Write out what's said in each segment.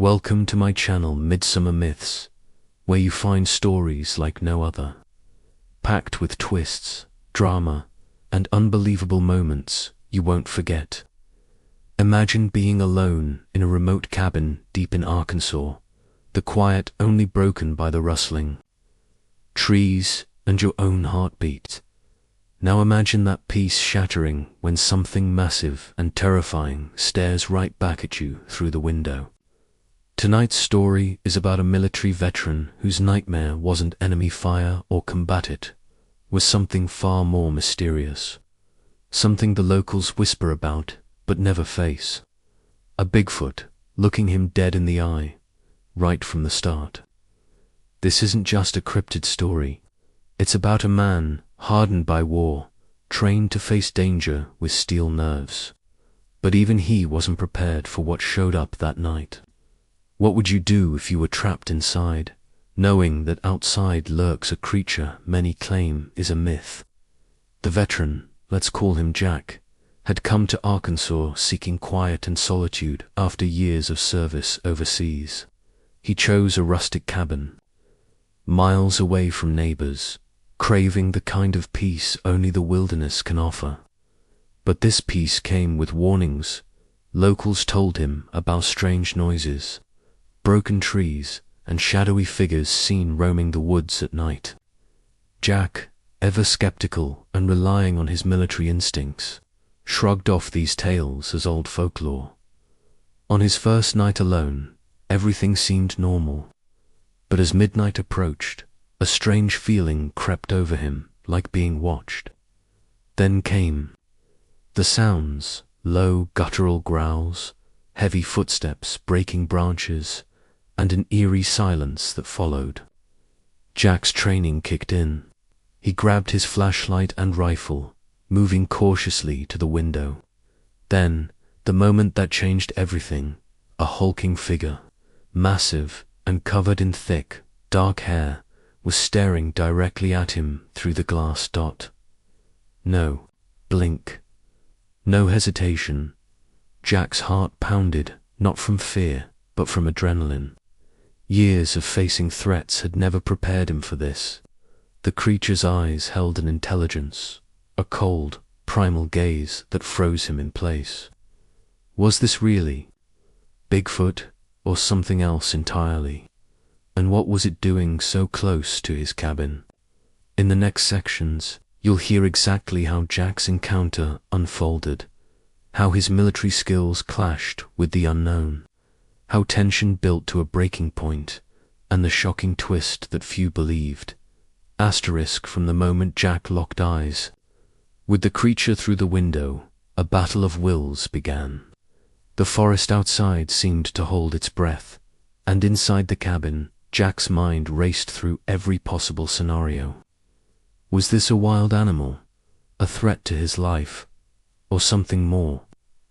Welcome to my channel Midsummer Myths, where you find stories like no other, packed with twists, drama, and unbelievable moments you won't forget. Imagine being alone in a remote cabin deep in Arkansas, the quiet only broken by the rustling trees and your own heartbeat. Now imagine that peace shattering when something massive and terrifying stares right back at you through the window. Tonight's story is about a military veteran whose nightmare wasn't enemy fire or combat, it was something far more mysterious. Something the locals whisper about but never face. A Bigfoot looking him dead in the eye, right from the start. This isn't just a cryptid story. It's about a man hardened by war, trained to face danger with steel nerves. But even he wasn't prepared for what showed up that night. What would you do if you were trapped inside, knowing that outside lurks a creature many claim is a myth? The veteran, let's call him Jack, had come to Arkansas seeking quiet and solitude after years of service overseas. He chose a rustic cabin, miles away from neighbors, craving the kind of peace only the wilderness can offer. But this peace came with warnings. Locals told him about strange noises, broken trees, and shadowy figures seen roaming the woods at night. Jack, ever skeptical and relying on his military instincts, shrugged off these tales as old folklore. On his first night alone, everything seemed normal. But as midnight approached, a strange feeling crept over him, like being watched. Then came the sounds, low guttural growls, heavy footsteps breaking branches, and an eerie silence that followed. Jack's training kicked in. He grabbed his flashlight and rifle, moving cautiously to the window. Then, the moment that changed everything, a hulking figure, massive and covered in thick, dark hair, was staring directly at him through the glass dot. No blink, no hesitation. Jack's heart pounded, not from fear, but from adrenaline. Years of facing threats had never prepared him for this. The creature's eyes held an intelligence, a cold, primal gaze that froze him in place. Was this really Bigfoot or something else entirely? And what was it doing so close to his cabin? In the next sections, you'll hear exactly how Jack's encounter unfolded, how his military skills clashed with the unknown, how tension built to a breaking point, and the shocking twist that few believed. Asterisk from the moment Jack locked eyes with the creature through the window, a battle of wills began. The forest outside seemed to hold its breath, and inside the cabin, Jack's mind raced through every possible scenario. Was this a wild animal, a threat to his life, or something more?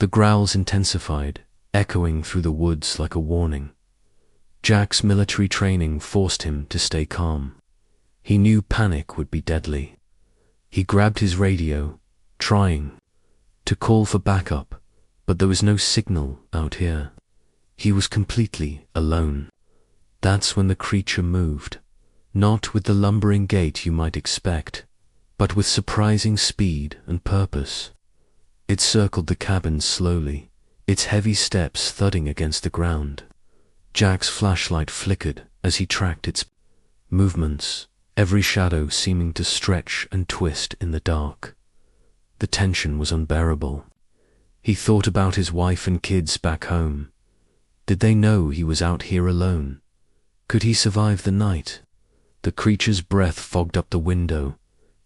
The growls intensified, echoing through the woods like a warning. Jack's military training forced him to stay calm. He knew panic would be deadly. He grabbed his radio, trying to call for backup, but there was no signal out here. He was completely alone. That's when the creature moved, not with the lumbering gait you might expect, but with surprising speed and purpose. It circled the cabin slowly, its heavy steps thudding against the ground. Jack's flashlight flickered as he tracked its movements, every shadow seeming to stretch and twist in the dark. The tension was unbearable. He thought about his wife and kids back home. Did they know he was out here alone? Could he survive the night? The creature's breath fogged up the window,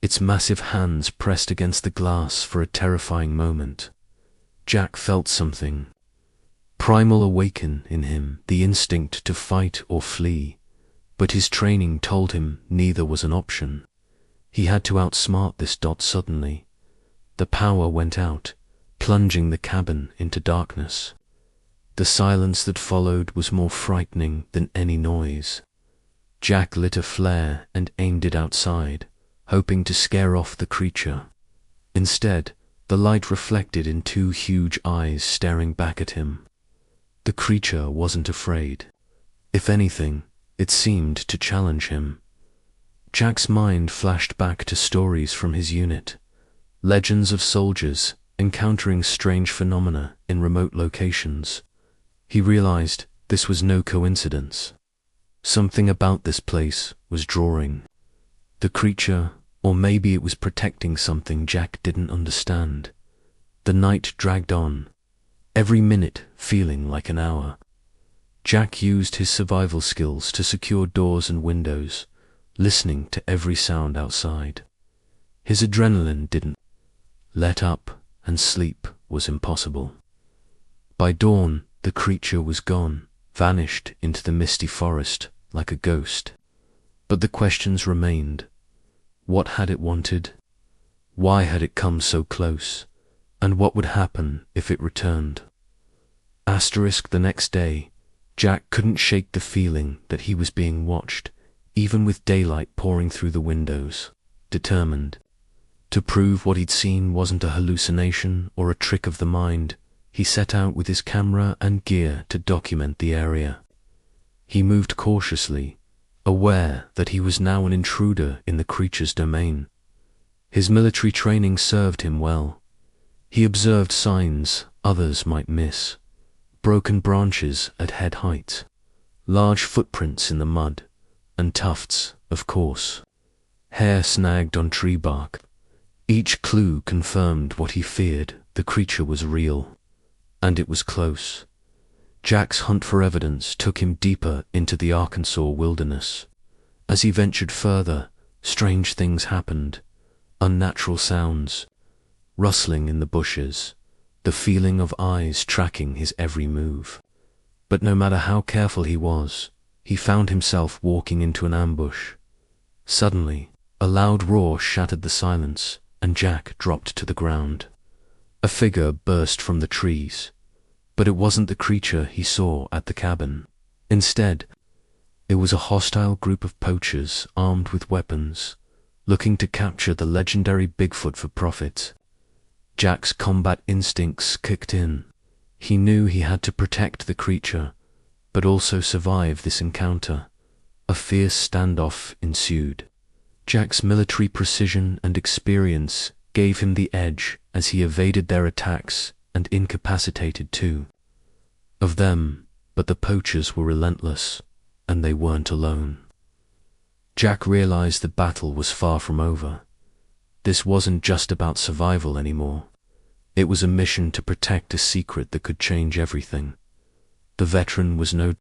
its massive hands pressed against the glass for a terrifying moment. Jack felt something primal awaken in him, the instinct to fight or flee, but his training told him neither was an option. He had to outsmart this dot suddenly. The power went out, plunging the cabin into darkness. The silence that followed was more frightening than any noise. Jack lit a flare and aimed it outside, hoping to scare off the creature. Instead, the light reflected in two huge eyes staring back at him. The creature wasn't afraid. If anything, it seemed to challenge him. Jack's mind flashed back to stories from his unit, legends of soldiers encountering strange phenomena in remote locations. He realized this was no coincidence. Something about this place was drawing. The creature, or maybe it was protecting something Jack didn't understand. The night dragged on, every minute feeling like an hour. Jack used his survival skills to secure doors and windows, listening to every sound outside. His adrenaline didn't let up, and sleep was impossible. By dawn, the creature was gone, vanished into the misty forest like a ghost. But the questions remained. What had it wanted? Why had it come so close? And what would happen if it returned? The next day, Jack couldn't shake the feeling that he was being watched, even with daylight pouring through the windows. Determined to prove what he'd seen wasn't a hallucination or a trick of the mind, he set out with his camera and gear to document the area. He moved cautiously, aware that he was now an intruder in the creature's domain. His military training served him well. He observed signs others might miss: broken branches at head height, large footprints in the mud, and tufts, of course, hair snagged on tree bark. Each clue confirmed what he feared: the creature was real, and it was close. Jack's hunt for evidence took him deeper into the Arkansas wilderness. As he ventured further, strange things happened. Unnatural sounds, rustling in the bushes, the feeling of eyes tracking his every move. But no matter how careful he was, he found himself walking into an ambush. Suddenly, a loud roar shattered the silence, and Jack dropped to the ground. A figure burst from the trees, but it wasn't the creature he saw at the cabin. Instead, it was a hostile group of poachers armed with weapons, looking to capture the legendary Bigfoot for profit. Jack's combat instincts kicked in. He knew he had to protect the creature, but also survive this encounter. A fierce standoff ensued. Jack's military precision and experience gave him the edge as he evaded their attacks and incapacitated two of them, but the poachers were relentless, and they weren't alone. Jack realized the battle was far from over. This wasn't just about survival anymore. It was a mission to protect a secret that could change everything. The veteran was no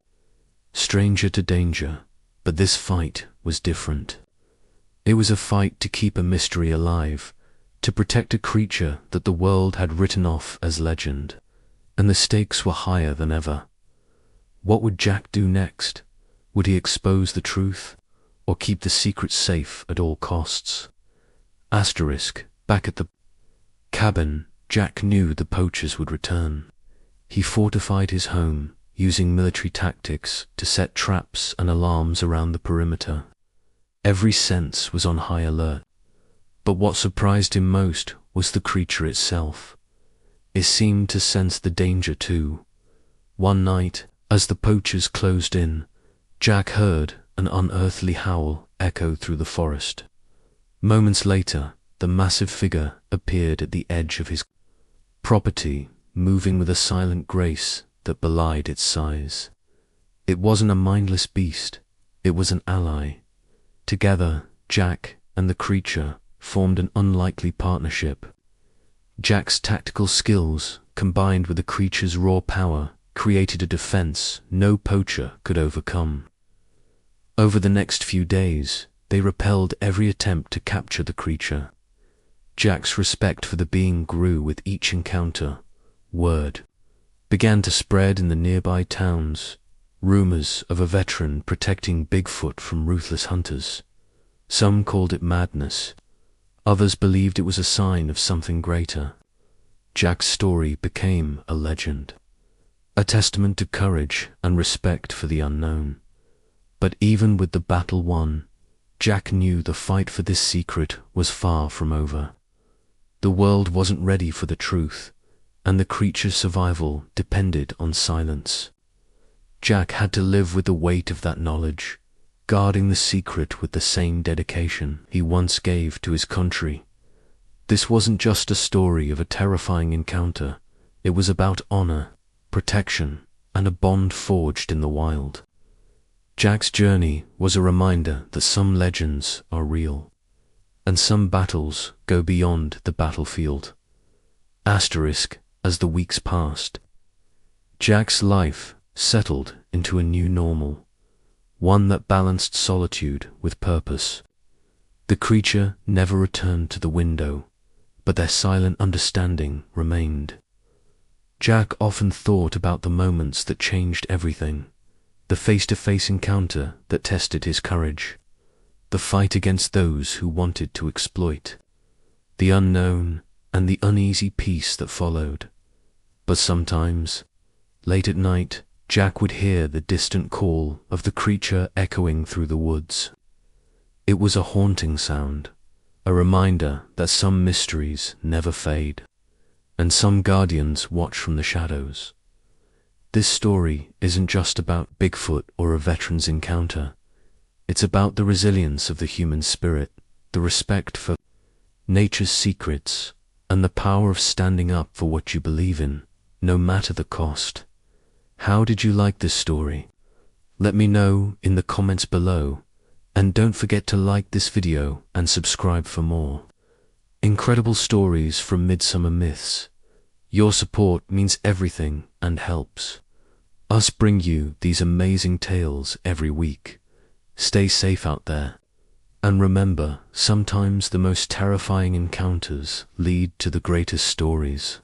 stranger to danger, but this fight was different. It was a fight to keep a mystery alive, to protect a creature that the world had written off as legend, and the stakes were higher than ever. What would Jack do next? Would he expose the truth, or keep the secret safe at all costs? Back at the cabin, Jack knew the poachers would return. He fortified his home, using military tactics to set traps and alarms around the perimeter. Every sense was on high alert. But what surprised him most was the creature itself. It seemed to sense the danger too. One night, as the poachers closed in, Jack heard an unearthly howl echo through the forest. Moments later, the massive figure appeared at the edge of his property, moving with a silent grace that belied its size. It wasn't a mindless beast, it was an ally. Together, Jack and the creature formed an unlikely partnership. Jack's tactical skills, combined with the creature's raw power, created a defense no poacher could overcome. Over the next few days, they repelled every attempt to capture the creature. Jack's respect for the being grew with each encounter. Word began to spread in the nearby towns, rumors of a veteran protecting Bigfoot from ruthless hunters. Some called it madness. Others believed it was a sign of something greater. Jack's story became a legend, a testament to courage and respect for the unknown. But even with the battle won, Jack knew the fight for this secret was far from over. The world wasn't ready for the truth, and the creature's survival depended on silence. Jack had to live with the weight of that knowledge, guarding the secret with the same dedication he once gave to his country. This wasn't just a story of a terrifying encounter. It was about honor, protection, and a bond forged in the wild. Jack's journey was a reminder that some legends are real, and some battles go beyond the battlefield. Asterisk, as the weeks passed, Jack's life settled into a new normal, one that balanced solitude with purpose. The creature never returned to the window, but their silent understanding remained. Jack often thought about the moments that changed everything, the face-to-face encounter that tested his courage, the fight against those who wanted to exploit, the unknown and the uneasy peace that followed. But sometimes, late at night, Jack would hear the distant call of the creature echoing through the woods. It was a haunting sound, a reminder that some mysteries never fade, and some guardians watch from the shadows. This story isn't just about Bigfoot or a veteran's encounter. It's about the resilience of the human spirit, the respect for nature's secrets, and the power of standing up for what you believe in, no matter the cost. How did you like this story? Let me know in the comments below, and don't forget to like this video and subscribe for more incredible stories from Midsummer Myths. Your support means everything and helps us bring you these amazing tales every week. Stay safe out there, and remember, sometimes the most terrifying encounters lead to the greatest stories.